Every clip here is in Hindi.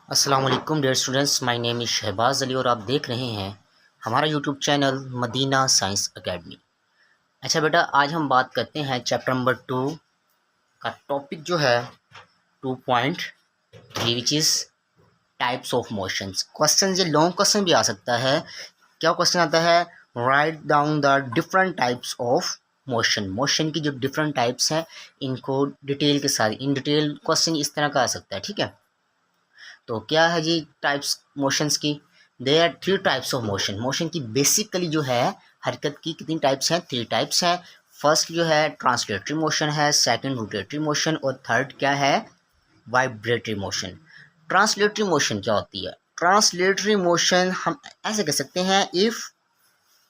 अस्सलाम वालेकुम dear students, my name is Shahbaz Ali और आप देख रहे हैं हमारा YouTube channel Madina science academy. अच्छा बेटा, आज हम बात करते हैं चैप्टर नंबर 2 का टॉपिक जो है 2.3 which is types of motions. Question ये लॉन्ग क्वेश्चन भी आ सकता है। क्या क्वेश्चन आता है? Write down the different types of motion की जो डिफरेंट टाइप्स हैं इनको डिटेल के साथ इन डिटेल क्वेश्चन इस तरह का आ सकता है। ठीक है, तो क्या है जी टाइप्स मोशंस की? There are three types of motion की बेसिकली जो है हरकत की कितनी टाइप्स हैं? थ्री टाइप्स हैं। फर्स्ट जो है ट्रांसलेटरी मोशन है, सेकंड रोटेटरी मोशन और थर्ड क्या है? Vibratory motion. ट्रांसलेटरी मोशन क्या होती है? ट्रांसलेटरी मोशन हम ऐसे कह सकते हैं, if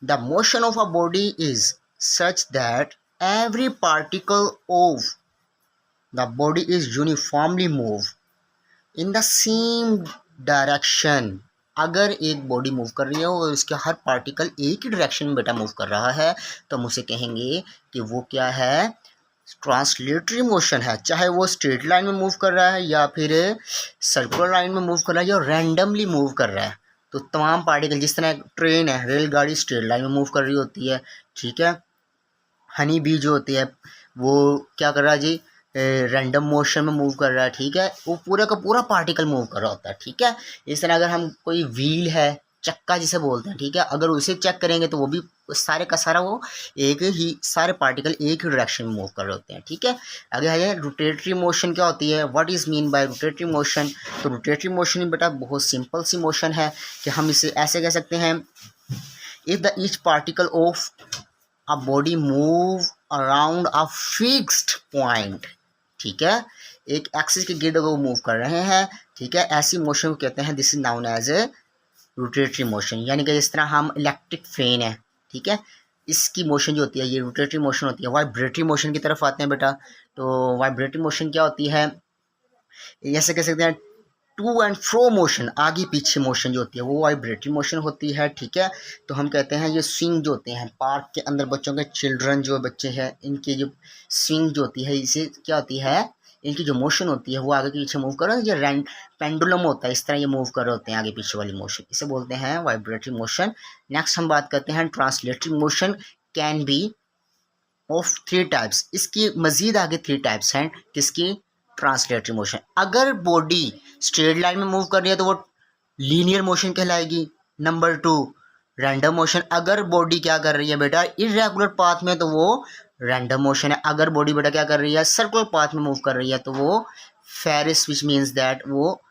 the motion of a body is such that every particle of the body is uniformly moved in the same direction. अगर एक बॉडी मूव कर रही है और उसके हर पार्टिकल एक ही डायरेक्शन में बेटा मूव कर रहा है तो हम उसे कहेंगे कि वो क्या है? ट्रांसलेटरी मोशन है। चाहे वो स्ट्रेट लाइन में मूव कर रहा है या फिर सर्कुलर लाइन में मूव कर रहा है या रैंडमली मूव कर रहा है। तो तमाम पार्टिकल, जिस तरह ट्रेन है, रेलगाड़ी स्ट्रेट लाइन में मूव कर रही होती है। ठीक है, हनी बी जो होती है वो क्या कर रहा है जी? रैंडम मोशन में मूव कर रहा है। ठीक है, वो पूरा का पूरा पार्टिकल मूव कर रहा होता है। ठीक है, इस तरह अगर हम कोई व्हील है, चक्का जिसे बोलते हैं, ठीक है, अगर उसे चेक करेंगे तो वो भी सारे का सारा वो एक ही सारे पार्टिकल एक ही डायरेक्शन में मूव कर रहे होते हैं। ठीक है, अगर है रोटेटरी मोशन क्या होती है? What is mean by rotatory motion? तो रोटेटरी मोशन बेटा बहुत सिंपल सी मोशन है कि हम इसे ऐसे कह सकते हैं, if the each particle of a body move around a fixed point। ठीक है, एक एक्सिस के गिर्द वो मूव कर रहे हैं। ठीक है, ऐसी मोशन को कहते हैं, this is known as a rotatory motion. यानी कि जिस तरह हम इलेक्ट्रिक फैन है, ठीक है, इसकी मोशन जो होती है ये रोटेटरी मोशन होती है। वाइब्रेटरी मोशन की तरफ आते हैं बेटा। तो वाइब्रेटरी मोशन क्या होती है? ऐसे कह सकते हैं टू एंड फ्रो मोशन, आगे पीछे मोशन जो होती है वो वाइब्रेटरी मोशन होती है। ठीक है, तो हम कहते हैं ये स्विंग जो होते हैं पार्क के अंदर बच्चों के, चिल्ड्रन जो बच्चे हैं इनकी जो स्विंग जो होती है इसे क्या होती है? इनकी जो मोशन होती है वो आगे पीछे मूव कर रहे हैं। ये पेंडुलम होता है, इस तरह ये मूव कर रहे होते हैं आगे पीछे वाली मोशन, इसे बोलते हैं वाइब्रेटरी मोशन। नेक्स्ट हम बात करते हैं translatory motion can be of three types. इसकी मजीद आगे थ्री टाइप्स हैं। किसकी? Translatory motion. अगर बॉडी स्ट्रेट लाइन में मूव कर रही है तो वो लीनियर मोशन कहलाएगी। Number 2 random motion. अगर बॉडी क्या कर रही है बेटा? इरेगुलर पाथ में, तो वो रैंडम मोशन है। अगर बॉडी बेटा क्या कर रही है? सर्कुलर पाथ में मूव कर रही है तो वो फेरिस, विच मीन्स दैट वो